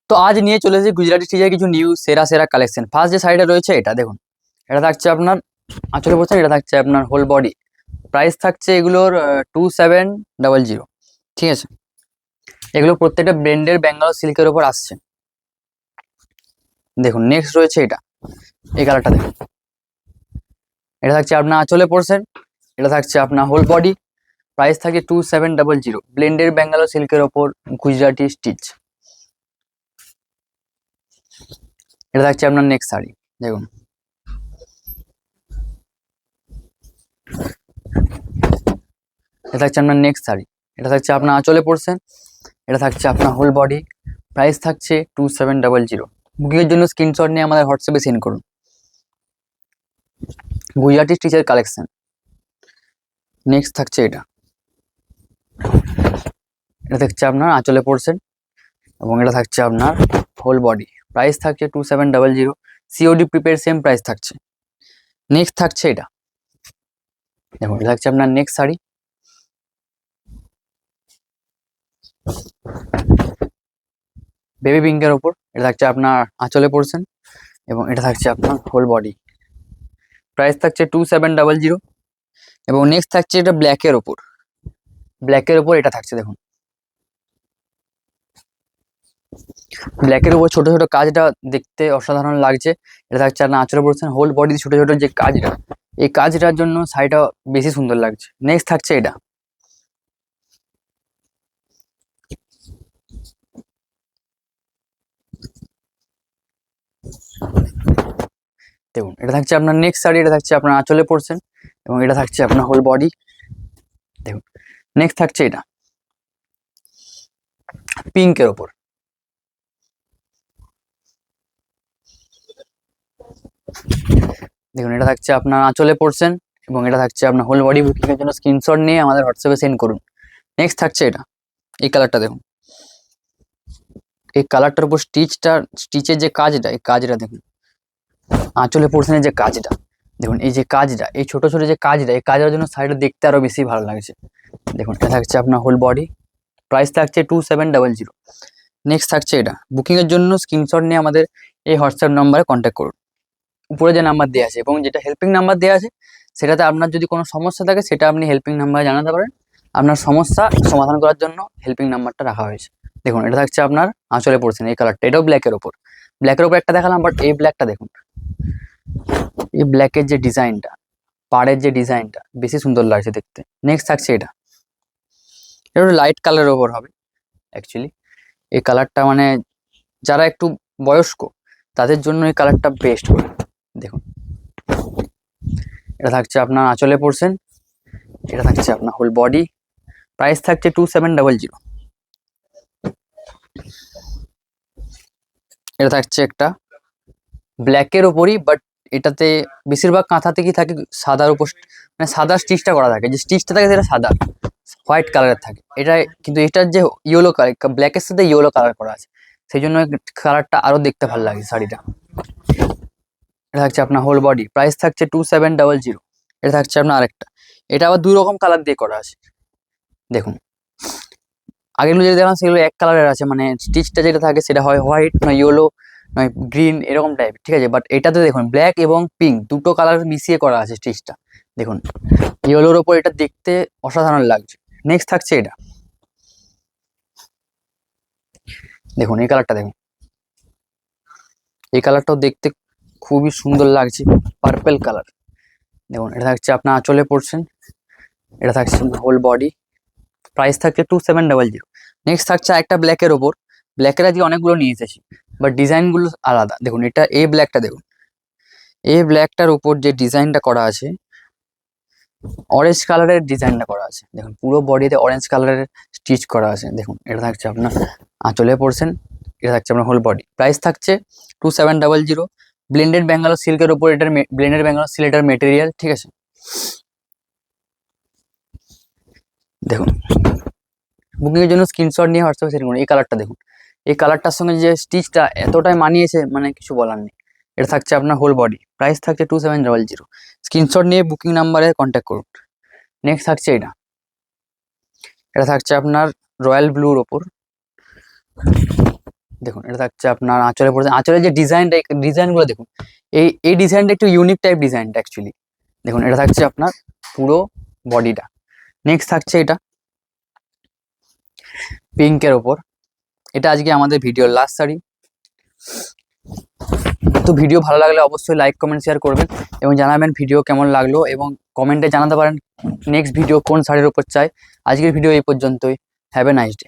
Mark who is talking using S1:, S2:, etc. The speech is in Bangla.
S1: তো আজ নিয়ে চলে এসেছি গুজরাটি স্টিচের কিছু নিউ সেরা সেরা কালেকশন। ফার্স্ট যে শাড়িটা রয়েছে এটা দেখুন, এটা থাকছে আপনার আঁচলে পড়ছে, এটা থাকছে আপনার হোল বডি। প্রাইস থাকছে এগুলোর 2700, ঠিক আছে। এগুলো প্রত্যেকটা ব্র্যান্ডের বেঙ্গল সিল্কের উপর আসছে। দেখুন নেক্সট রয়েছে এটা, এই কালারটা দেখুন, এটা থাকছে আপনার আঁচলে পড়ছে, এটা থাকছে আপনার হোল বডি। প্রাইস থাকে 2700, ব্লেন্ডের বেঙ্গালো সিল্কের ওপর গুজরাটি স্টিচ। এটা থাকছে আপনার নেক্সট শাড়ি দেখুন, এটা থাকছে আপনার নেক্সট শাড়ি, এটা থাকছে আপনার আঁচলে পড়ছে, এটা থাকছে আপনার হোল বডি। প্রাইস থাকছে 2700। বুকিংয়ের জন্য স্ক্রিনশট নিয়ে আমাদের হোয়াটসঅ্যাপে সেন্ড করুন। গুজরাটি স্টিচের কালেকশন। নেক্সট থাকছে এটা, এটা থাকছে আপনার আঁচলে পড়ছে এবং এটা থাকছে আপনার হোল বডি। প্রাইস থাকছে 2700, সিওডি প্রিপেড সেম প্রাইস থাকছে। নেক্সট থাকছে এটা দেখুন, এটা থাকছে আপনার নেক্সট শাড়ি, বেবি পিঙ্কের ওপর। এটা থাকছে আপনার আঁচলে পড়ছেন এবং এটা থাকছে আপনার হোল বডি। প্রাইস থাকছে 2700। এবং নেক্সট থাকছে এটা ব্ল্যাকের ওপর, ব্ল্যাকের ওপর এটা থাকছে দেখুন, ব্ল্যাকের উপর ছোট ছোট কাজটা দেখতে অসাধারণ লাগছে। এটা থাকছে আপনার আঁচলে পড়ছেন, হোল বডি ছোট ছোট যে কাজটা, এই কাজটার জন্য শাড়িটা বেশি সুন্দর লাগছে। নেক্সট থাকছে এটা দেখুন, এটা থাকছে আপনার নেক্সট শাড়ি, এটা থাকছে আপনার আঁচলে পড়ছেন এবং এটা থাকছে আপনার হোল বডি দেখুন। নেক্সট থাকছে এটা পিঙ্কের ওপর, দেখুন এটা থাকছে আপনার আঁচলে পড়ছেন এবং এটা থাকছে আপনার হোল বডি। বুকিং এর জন্য স্ক্রিনশট নিয়ে আমাদের হোয়াটসঅ্যাপে সেন্ড করুন। নেক্সট থাকছে এটা, এই কালারটা দেখুন, এই কালারটার উপর স্টিচের যে কাজটা, এই কাজটা দেখুন, আঁচলে পোর্শনের যে কাজটা দেখুন, এই যে কাজটা, এই ছোট ছোট যে কাজটা, এই কাজের জন্য শাড়িটা দেখতে আরো বেশি ভালো লাগছে। দেখুন এটা থাকছে আপনার হোল বডি। প্রাইস থাকছে 2700। নেক্সট থাকছে এটা, বুকিং এর জন্য স্ক্রিনশট নিয়ে আমাদের এই হোয়াটসঅ্যাপ নাম্বারে কন্ট্যাক্ট করুন। উপরে যে নাম্বার দেওয়া আছে এবং যেটা হেল্পিং নাম্বার দেওয়া আছে, সেটাতে আপনার যদি কোনো সমস্যা থাকে সেটা আপনি হেল্পিং নাম্বারে জানাতে পারেন। আপনার সমস্যা সমাধান করার জন্য হেল্পিং নাম্বারটা রাখা হয়েছে। দেখুন এটা থাকছে আপনার আঁচলে পড়ছেন, এই কালারটা, এটাও ব্ল্যাকের ওপর। ব্ল্যাকের ওপর একটা দেখালাম, বাট এই ব্ল্যাকটা দেখুন, এই ব্ল্যাকের যে ডিজাইনটা, পাড়ের যে ডিজাইনটা বেশি সুন্দর লাগছে দেখতে। নেক্সট থাকছে এটা, এটা লাইট কালারের ওপর হবে অ্যাকচুয়ালি। এই কালারটা মানে যারা একটু বয়স্ক তাদের জন্য এই কালারটা বেস্ট হবে। দেখুন এটা থাকছে আপনার আঁচলে পড়ছেন, এটা থাকছে আপনার হোল বডি। প্রাইস থাকছে 2700। এটা থাকছে একটা ব্ল্যাকের ওপরই, বাট এটাতে বেশিরভাগ কাঁথা থেকেই থাকে সাদার উপর, মানে সাদা স্টিচটা করা থাকে, যে স্টিচটা থাকে সেটা সাদা হোয়াইট কালারের থাকে। এটা কিন্তু এটার যে ইয়েলো কালার, ব্ল্যাকের সাথে ইয়েলো কালার করা আছে, সেই জন্য কালারটা আরো দেখতে ভালো লাগে শাড়িটা। এটা থাকছে আপনার হোল বডি। প্রাইস থাকছে 2700। এটা থাকছে আপনার আরেকটা, এটা আবার দুই রকম কালার দিয়ে করা আছে দেখুন। আগেগুলো যেটা দেখলাম সেগুলো এক কালারের আছে, মানে স্টিচটা যেটা থাকে সেটা হয় হোয়াইট, নয় ইয়েলো, নয় গ্রিন, এরকম টাইপ, ঠিক আছে। বাট এটাতে দেখুন ব্ল্যাক এবং পিঙ্ক দুটো কালার মিশিয়ে করা আছে স্টিচটা দেখুন, ইয়েলোর ওপর এটা দেখতে অসাধারণ লাগছে। নেক্সট থাকছে এটা দেখুন, এই কালারটা দেখুন, এই কালারটাও দেখতে খুবই সুন্দর লাগছে, পার্পেল কালার দেখুন। এটা থাকছে আপনার আঁচলে পড়ছেন, এটা থাকছে হোল বডি। প্রাইস থাকছে 2700। নেক্সট থাকছে একটা ব্ল্যাকের ওপর, ব্ল্যাকের আজকে অনেকগুলো নিয়ে এসেছি, বাট ডিজাইনগুলো আলাদা। দেখুন এটা এই ব্ল্যাকটা দেখুন, এই ব্ল্যাকটার উপর যে ডিজাইনটা করা আছে, অরেঞ্জ কালারের ডিজাইনটা করা আছে দেখুন, পুরো বডিতে অরেঞ্জ কালারের স্টিচ করা আছে দেখুন। এটা থাকছে আপনার আঁচলে পড়ছেন, এটা থাকছে আপনার হোল বডি। প্রাইস থাকছে 2700। ব্লেন্ডেড বেঙ্গালো সিল্কের উপর এটার, ব্লেন্ডেড বেঙ্গালো সিল্কের মেটেরিয়াল, ঠিক আছে। দেখুন বুকিং এর জন্য স্ক্রিনশট নিয়ে হোয়াটসঅ্যাপে সেন্ড করুন। এই কালারটা দেখুন, এই কালারটার সঙ্গে যে স্টিচটা এতটাই মানিয়েছে, মানে কিছু বলার নেই। এটা থাকছে আপনার হোল বডি। প্রাইস থাকছে 2700। স্ক্রিনশট নিয়ে বুকিং নাম্বারে কন্ট্যাক্ট করুন। নেক্সট থাকছে এটা, এটা থাকছে আপনার রয়্যাল ব্লুর ওপর, দেখুন এটা থাকছে আপনার আঁচলে পড়ছে, আঁচলের যে ডিজাইনগুলো দেখুন, এই ডিজাইনটা একটু ইউনিক টাইপ ডিজাইনটা অ্যাকচুয়ালি। দেখুন এটা থাকছে আপনার পুরো বডিটা। নেক্সট থাকছে এটা পিঙ্কের ওপর, এটা আজকে আমাদের ভিডিওর লাস্ট শাড়ি। তো ভিডিও ভালো লাগলে অবশ্যই লাইক কমেন্ট শেয়ার করবেন এবং জানাবেন ভিডিও কেমন লাগলো, এবং কমেন্টে জানাতে পারেন নেক্সট ভিডিও কোন শাড়ির ওপর চাই। আজকের ভিডিও এই পর্যন্তই। Have a nice day.